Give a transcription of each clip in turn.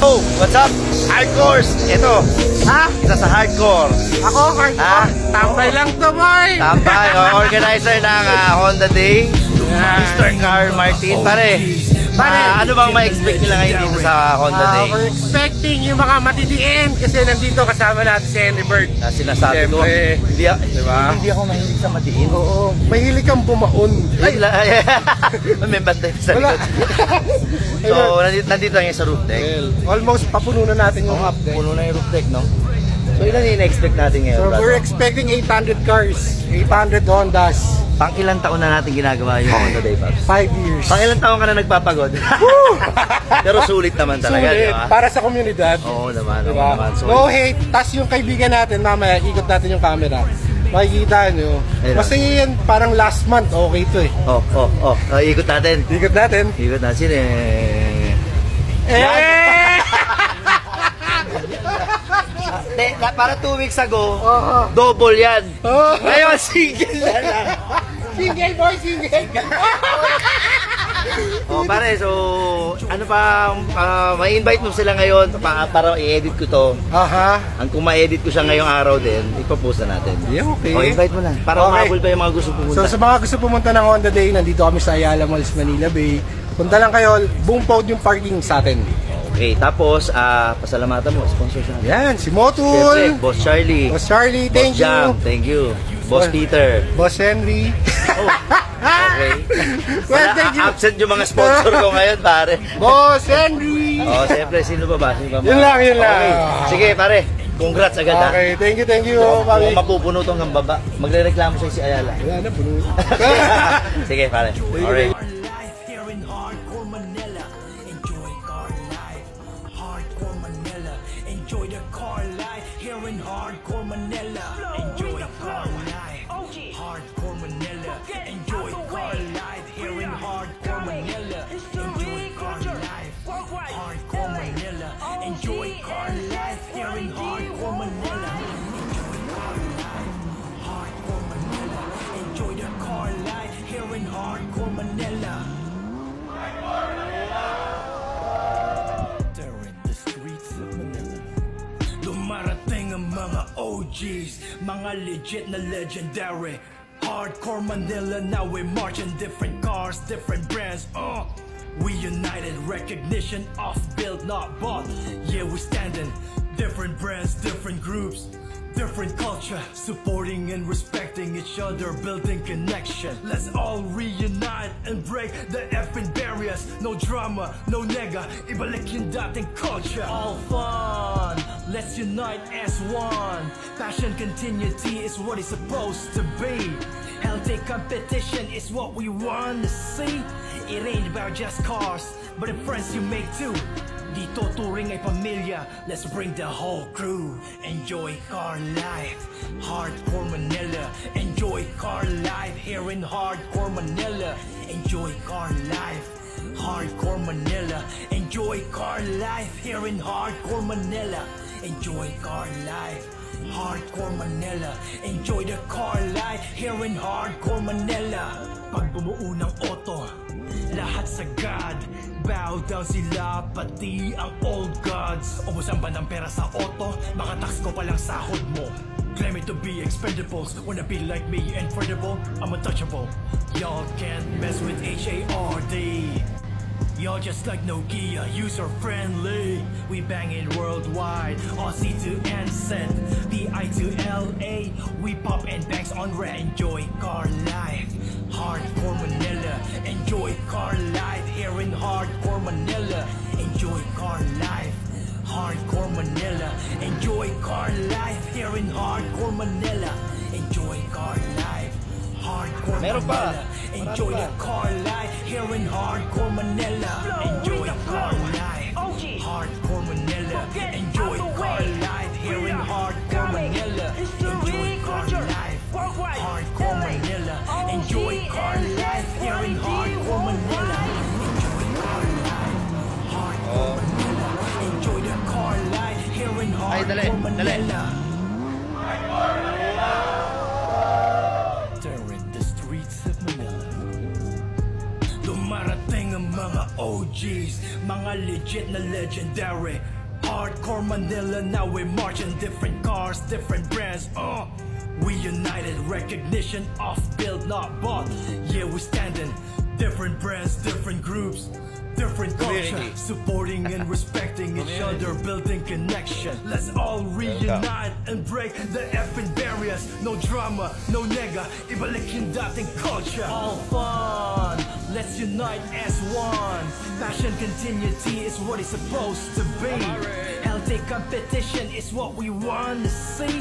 Oh, what's up? Hardcore! Ito. Ha? Isa sa hardcore. Ako, hardcore. Tambay lang to, boy. Tambay, organizer ng Honda Day. Mr. Carl Martin. Pare, ano bang ma-expect nila ngayon dito sa Honda Day? We're expecting yung mga matidiin kasi nandito kasama natin si Henry Bird. Na sinasabi ko, Siyempre. hindi ako mahilig sa matiin. Oo, mahilig kang bumaon. May bantay sa Wala. likod. So, nandito lang sa roof deck. Almost papuno na natin yung half deck. Puno na yung roof deck, no? So, ilan yung na-expect natin ngayon, So brother? we're expecting 800 cars, 800 Hondas, Pang ilang taon na natin ginagawa yung Honda Day, Pops? 5 years. Pang ilang taon ka na nagpapagod? Pero sulit naman talaga, di Sulit, ba? para sa komunidad. Oo naman, oo Diba? naman. So, No hate, tas yung kaibigan natin, mamaya ikot natin yung camera. Makikita nyo. Ayun. Masaya yan, parang last month, okay to eh. ikot natin. Ikot natin. Ikot natin para 2 weeks ago, double yan. Ngayon, single na lang. Single boy, single. Pare, so, ano pa, ma-invite mo sila ngayon para i-edit ko to. Aha. Kung ma-edit ko siya ngayong araw din, ipopost na natin. Yeah, okay. Invite mo na. Para umabol pa yung mga gusto pumunta. So sa mga gusto pumunta ng Honda Day, nandito kami sa Ayala Malls, Manila Bay. Punta lang kayo, buong pod yung parking sa atin. Okay, tapos, pasalamatan mo, sponsor siya. Yan, si Motul. Siyempre, Boss Charlie. Boss Charlie, thank Boss Jam, you. thank you. Boss Peter. Boss Henry. Okay. Well, thank you. Absent yung mga sponsor ko ngayon, pare. Boss Henry. Siyempre, sino ba ba? Sino ba? Yun lang, yun lang. Okay. Sige, pare. Congrats agad, ha? Okay, thank you, Kung Bobby. mapupuno tong hanggang baba, magre-reklamo sa'yo si Ayala. Wala na, puno. Sige, pare. Alright. Enjoy the car life here in hardcore Manila. Enjoy car life, hardcore Manila. Enjoy car life here in hardcore Manila. Enjoy car life, hardcore Manila. Enjoy car life here in hardcore Manila. Enjoy car life, hardcore Manila. Enjoy the car life here in hardcore Manila. They're in the streets of Manila. Dumarating ang mga OGs, mga legit na legendary. Hardcore Manila, now we march in different cars, different brands. We united, recognition of built, not bought. Yeah, we standing, different brands, different groups. Different culture, supporting and respecting each other, building connection. Let's all reunite and break the effing barriers. No drama, no nega, ibalik yung dating culture. All fun, let's unite as one. Passion, continuity is what it's supposed to be. Healthy competition is what we want to see. It ain't about just cars, but the friends you make too. Dito turing ay pamilya, let's bring the whole crew. Enjoy car life, hardcore Manila. Enjoy car life here in hardcore Manila. Enjoy car life, hardcore Manila. Enjoy car life here in hardcore Manila. Enjoy car life, hardcore Manila. Enjoy the car life here in hardcore Manila. Pag bumuo ng auto, lahat sagad. Bow down sila, pati ang old gods. Ubusan ba ng pera sa auto? Mga tax ko palang sahod mo. Claiming to be expendables, wanna be like me, incredible, I'm untouchable. Y'all can't mess with HARD. Y'all just like Nokia, user friendly. We bang it worldwide, Aussie to NCent, PI to LA. We pop and bangs on red. Enjoy car life, hardcore Manila. Enjoy car life here in hardcore Manila. Enjoy car life, hardcore Manila. Enjoy car life here in hardcore Manila. Enjoy car life, hardcore Meron pa. Manila. Enjoy the car life here in hardcore Manila. Enjoy car life, hardcore Manila. Enjoy car life here in hardcore Manila. Enjoy car life, hardcore Manila. Enjoy car life here in hardcore Manila. Enjoy car life, hardcore Manila. Enjoy the car life here in hardcore Manila. They're in the streets of Manila. Dumarating ang mga OGs, mga legit na legendary. Hardcore Manila, now we're marching different cars, different brands. We united, recognition of build, not bought. Yeah, we standing, different brands, different groups, different culture, Community. supporting and respecting each other, building connection. Let's all reunite and break the effing barriers. No drama, no nega, ibalik yung dating culture. All fun, let's unite as one. Passion, continuity is what it's supposed to be. Healthy competition is what we want to see.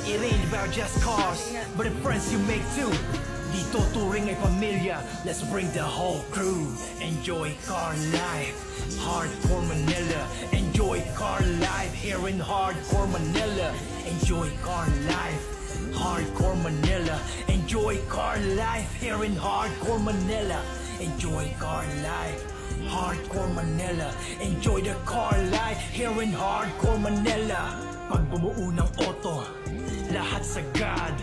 It ain't about just cars, but the friends you make too. Dito turing ay pamilya, let's bring the whole crew. Enjoy car life, Hardcore Manila. Enjoy car life here in Hardcore Manila. Enjoy car life, Hardcore Manila. Enjoy car life here in Hardcore Manila. Enjoy car life, Hardcore Manila. Enjoy the car life here in Hardcore Manila. Pag bumuo ng auto, lahat sagad.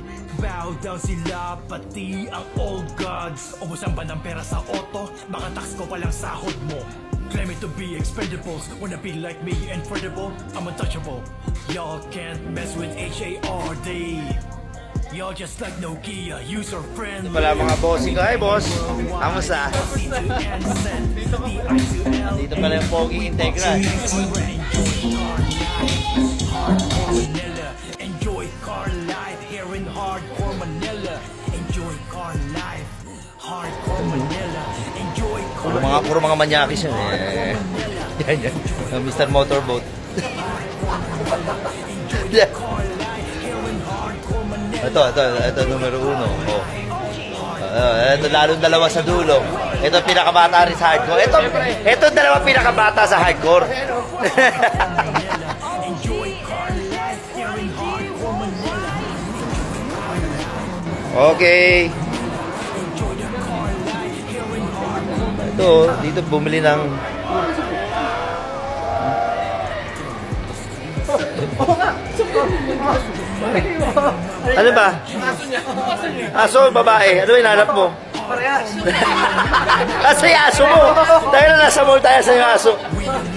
Bow down sila, pati ang old gods. Ubusan ba ng pera sa auto? Baka tax ko palang sahod mo. Claiming to be expendables, wanna be like me, incredible, I'm untouchable. Y'all can't mess with HARD. Y'all just like Nokia, user friendly. Wala mga bossing ko. Hi boss, kamusta? Dito pala yung Pogi Integra. Enjoy car life here in Hardcore Manila. Enjoy car life, Hardcore Manila. Enjoy car Puro mga manyakis yan eh. Yan yan. Yung Mr. Motorboat. Ito numero 1. Oh. Ito lalong dalawa sa dulo. Ito pinakabata rin sa hardcore. Ito dalawa pinakabata sa hardcore. Enjoy car life here in Hardcore Manila. Okay. Enjoy the car life here in Hardcore Manila. Ito, dito bumili ng... Ano ba? Aso, babae. Ano yung hanap mo? Asa yung aso mo? Dahil na nasa mall tayo sa yung aso.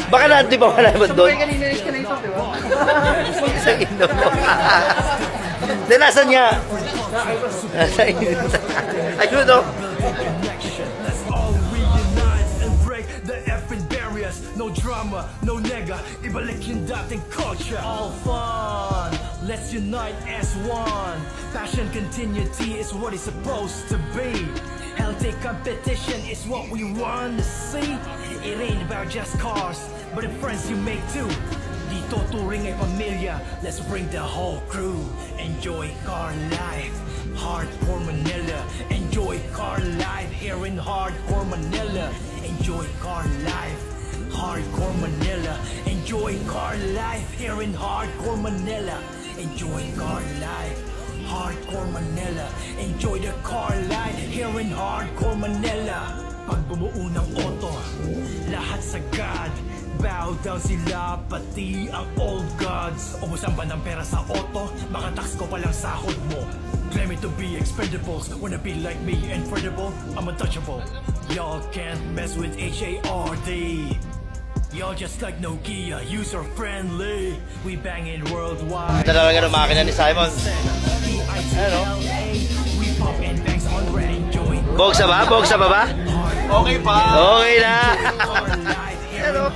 Baka na, di ba wala naman doon? Sa ino mo. Di, nasan niya? Nasa ino. Ayun o. Let's all reunite and break the effing barriers. No drama, no nega, ibalik yung dating culture. All fun, let's unite as one. Passion, continuity is what it's supposed to be. Healthy competition is what we want to see. It ain't about just cars, but the friends you make too. Dito turing ay pamilya, let's bring the whole crew. Enjoy car life, Hardcore Manila. Enjoy car life here in Hardcore Manila. Enjoy car life, Hardcore Manila. Enjoy car life here in Hardcore Manila. Enjoy car life, Hardcore Manila. Enjoy the car life here in Hardcore Manila. Pag bumuo ng auto, lahat sagad. Bow down sila, pati ang old gods. Ubusan ba ng pera sa auto? Baka tax ko palang sahod mo. Claiming to be expendables, wanna be like me, incredible, I'm untouchable. Y'all can't mess with HARD. Y'all just like Nokia, user friendly. We bangin' worldwide. Ito talaga ng makina ni Simon. Ano? We pop and bangs on red, enjoy. Bogsa ba? Bogsa ba ba? Okay pa. Okay na. Ano?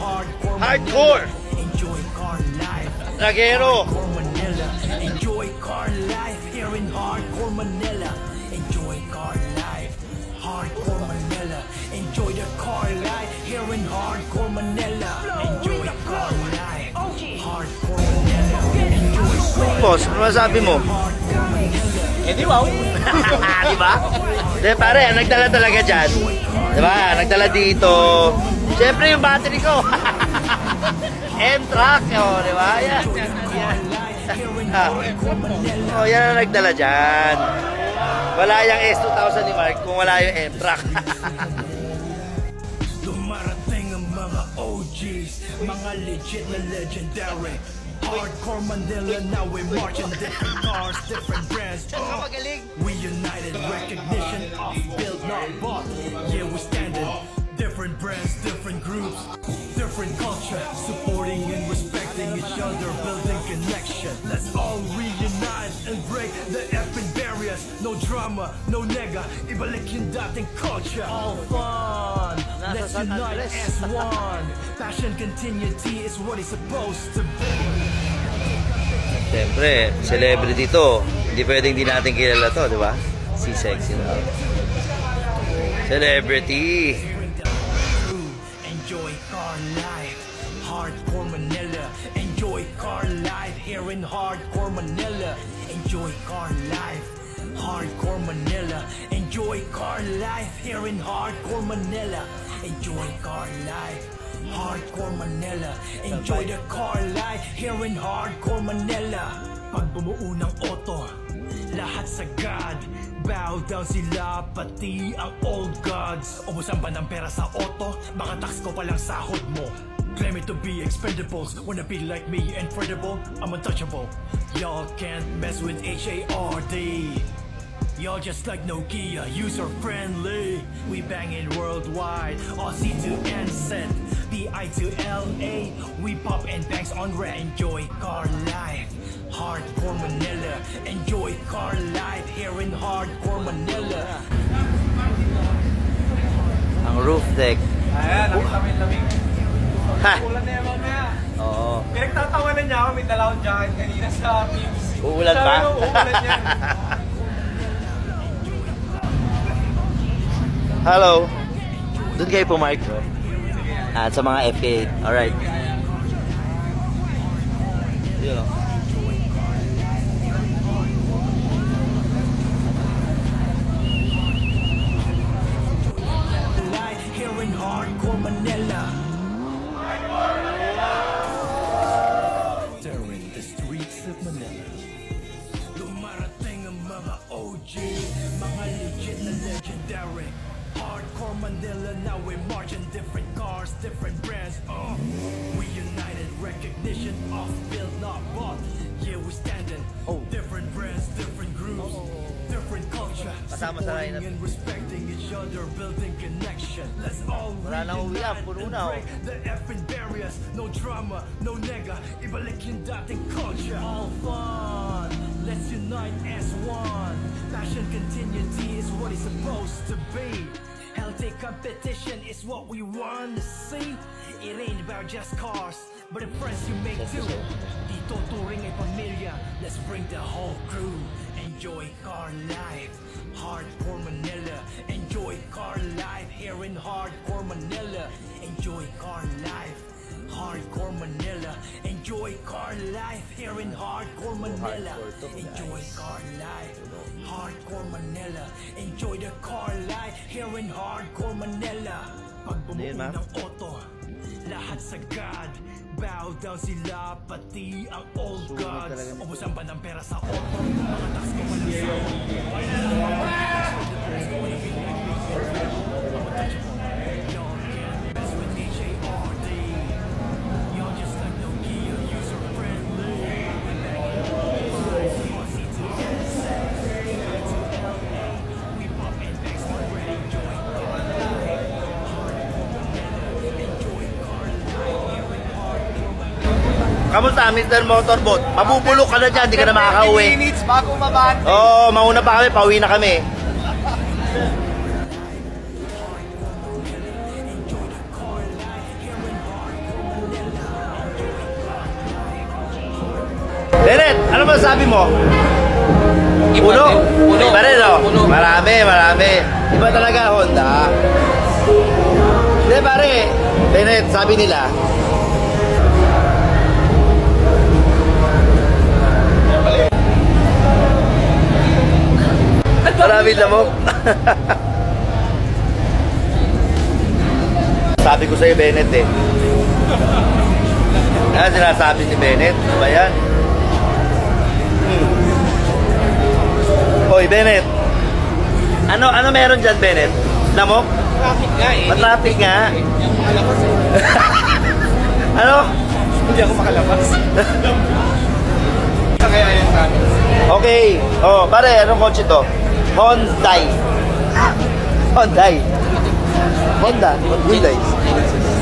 Hardcore. Enjoy car life. Nagero. Hardcore Manila. Enjoy car life here in Hardcore Manila. Enjoy car life. Hardcore Manila. Enjoy the car life here in Hardcore Manila. Enjoy car life. Hardcore Manila. Enjoy Boss, ano masabi mo? Eh di wow. Di ba? Di pare, nagdala talaga dyan. Di ba? Nagdala dito. Siyempre yung battery ko. M-Track. O, di ba? Yan. O, yan ang nagdala dyan. Wala yung S2000 ni Mark kung wala yung M-Track. Dumarating ang mga OGs, mga legit na legendary. Hardcore Manila, now we marching different cars, different brands. We united, recognition of build, not bought. Yeah, we standing. Different brands, different groups, different culture, supporting and respecting no drama, no nega. Ibalik yung dating culture. All fun, let's San unite Andres. as one. Passion continuity is what it's supposed to be. Siyempre, celebrity to. Hindi pwedeng di natin kilala to, di ba? Si Sexy Love. Celebrity. Enjoy car life, hardcore Manila. Enjoy car life here in hardcore Manila. Enjoy car life, hardcore Manila. Enjoy car life here in hardcore Manila. Enjoy car life, hardcore Manila. Enjoy the car life here in hardcore Manila. Pag bumuo ng auto, lahat sagad. Bow down sila, pati ang old gods. Ubusan ba ng pera sa auto? Baka tax ko palang sahod mo. Claiming to be expendables, wanna be like me, incredible, I'm untouchable. Y'all can't mess with HARD. Y'all just like Nokia, user friendly. We bang it worldwide, Aussie to NZ, BI to LA. We pop and bangs on red. Enjoy car life, hardcore Manila. Enjoy car life here in hardcore Manila. Ang roof deck. Ayan, nakita mo yung lamig. Ha! Ulan na yan mamaya. Oo. Pinagtatawanan niya ako, may dala akong jacket kanina sa PBC. Uulan pa? Sabi ko, uulan yan. Hello. Doon kayo pumark, bro. At sa mga FK8. Alright. Yun o. Life here in hardcore Manila. During the streets of Manila, dumarating ang mga OG, mga legit na legendary. Hardcore Manila, now we marching different cars, different brands. We united, recognition of build not bought. Yeah, we standing. Different brands, different groups, different culture. Kasama sa Supporting lineup. and respecting each other, building connection. Let's all Wala nang uwi, reunite puno and na, oh. break the effing barriers. No drama, no nega. Ibalik yung dating culture. All fun, let's unite as one. Passion continuity is what it's supposed to be. Healthy competition is what we want to see. It ain't about just cars, but the friends you make too. Dito touring ay pamilya, let's bring the whole crew. Enjoy car life, hardcore Manila. Enjoy car life here in hardcore Manila. Enjoy car life, hardcore Manila. Enjoy car life here in hardcore Manila. Enjoy car life, hardcore Manila. Enjoy the car life here in hardcore Manila. Pag Ano yun, bumuo ma'am? ng auto, lahat sagad. Bow down sila, pati ang old Sulit gods. talaga nito. Ubusan ba ng pera sa auto? Mga tax ko palang sa Y'all can't mess with HARD. Y'all just like Nokia, user friendly. Aussie to NZ, BI to LA. We pop and bangs on red. Enjoy car life, hardcore Manila. Enjoy car life here in hardcore Manila. Kamusta, Mr. Motorboat? Mabubulok ka na dyan, di ka na makakauwi. 10 minutes bago mabante. Oo, mauna pa kami, pauwi na kami. Beret, ano ba sabi mo? Puno? Puno. Iba rin, no? Puno. Marami, marami. Iba talaga, Honda. Hindi, pare. Beret, sabi nila. Marami lamok. Sabi ko sa'yo, Bennett eh. Ano sinasabi ni Bennett? Ano ba yan? Hoy, Bennett. Ano meron dyan, Bennett? Lamok? Traffic nga eh. Matraffic nga. Hindi ako makalabas eh. Ano? Hindi ako makalabas. Kaya yun sa amin. Okay. Oh, pare, anong kotse to? Hyundai. Hyundai. Honda. Hyundai.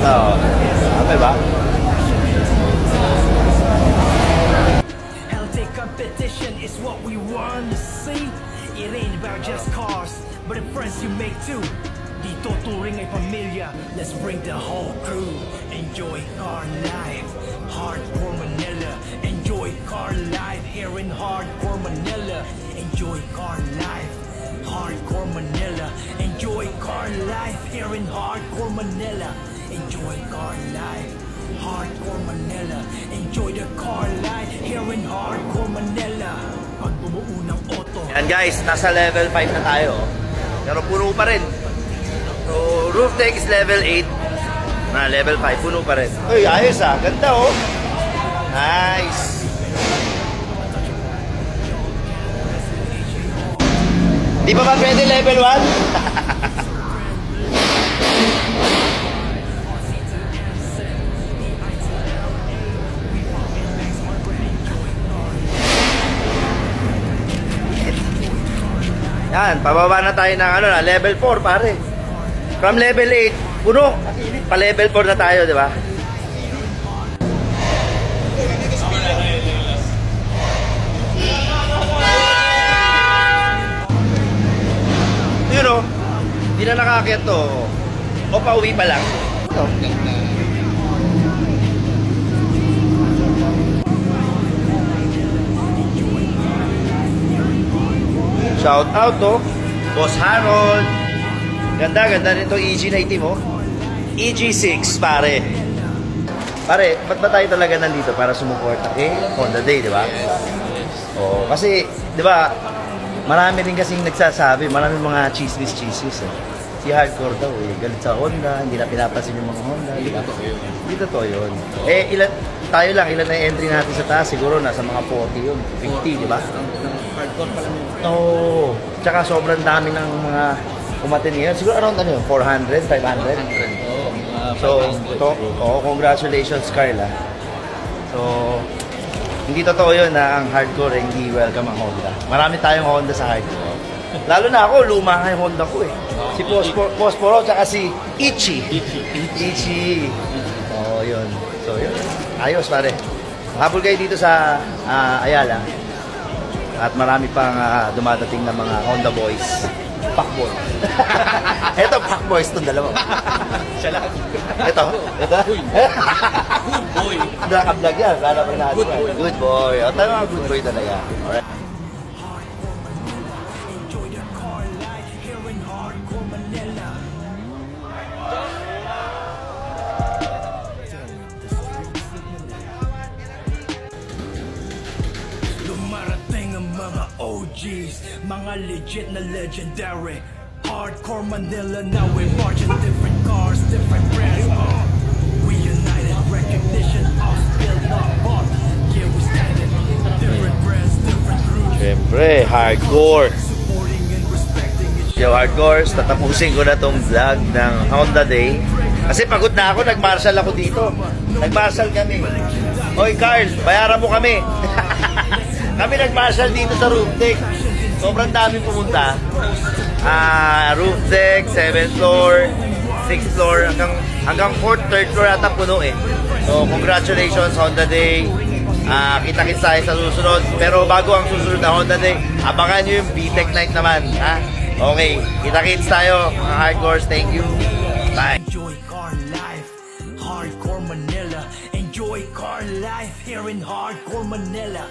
Oo. Tama ba? Healthy competition is what we want to see. It ain't not just cars, but the friends you make too. Dito turing ay pamilya, let's bring the whole crew. Enjoy car life, Hardcore Manila. Enjoy car life here in Hardcore Manila. Enjoy car life, Hardcore Manila. Enjoy car life here in Hardcore Manila. Enjoy car life, Hardcore Manila. Enjoy the car life here in Hardcore Manila. Pag bumuo ng auto. Yan guys, nasa level 5 na tayo. Pero puno pa rin. So, roof deck is level 8. Level 5, puno pa rin. Uy, ayos ah. Ganda oh. Nice. Di ba ba pwede level 1? Yan, pababa na tayo ng level 4 pare. From level 8, puno. Pa level 4 na tayo, di ba? Yun o, hindi na nakakit to. O pauwi pa lang. Ito. Shout out to Boss Harold. Ganda nito EG90 mo. EG6 pare. Pare, ba't ba tayo talaga nandito para sumuporta Honda Day, di ba? Oh, kasi, di ba, marami rin kasing nagsasabi, marami mga chismis eh. Si Hardcore daw galit sa Honda, hindi na pinapansin yung mga Honda. Hindi totoo yun. Ilan na yung entry natin sa taas, siguro nasa mga 40 yun, 50, di ba? Hardcore pa lang yun. Oo. Tsaka sobrang dami ng mga umatin ngayon. Siguro around 400, 500? So, congratulations Carla. So, hindi totoo yun na ang Hardcore hindi welcome ang Honda. Marami tayong Honda sa Hardcore. Lalo na ako, luma nga yung Honda ko eh. Si Posporo, tsaka si Ichi. Ichi. Oo, yun. So, yun. Ayos pare. Habol kayo dito sa Ayala. At marami pang dumadating na mga Honda boys. Fuckboy. Ito, fuckboys itong dalawa. Siya lang. Ito. Good boy. Naka-vlog yan. Lala pa natin. Good boy. O, tayo mga good boy talaga. Alright. Enjoy the car life here in Hardcore Manila. Dumarating ang mga OGs, mga legit na legendary. Hardcore Manila, now we're marching different cars, different brands. We united, recognition of build not bought. Yeah, we standing, different brands, different groups. Siyempre, Hardcore. Supporting and respecting each Yo, Hardcore, tatapusin ko na tong vlog ng Honda Day. Kasi pagod na ako, nag-marshal ako dito. Nag-marshal kami. Hoy Carl, bayaran mo kami. Kami nag-marshal dito sa roof deck. Sobrang dami pumunta. Roof deck, 7th floor, 6th floor, hanggang 4th, 3rd floor ata puno eh. So, congratulations Honda Day. Kita-kits tayo sa susunod. Pero bago ang susunod na Honda Day, abangan nyo yung VTEC night naman. Ha? Okay, kita-kits tayo mga Hardcores. Thank you. Bye. Enjoy car life, Hardcore Manila. Enjoy car life here in Hardcore Manila.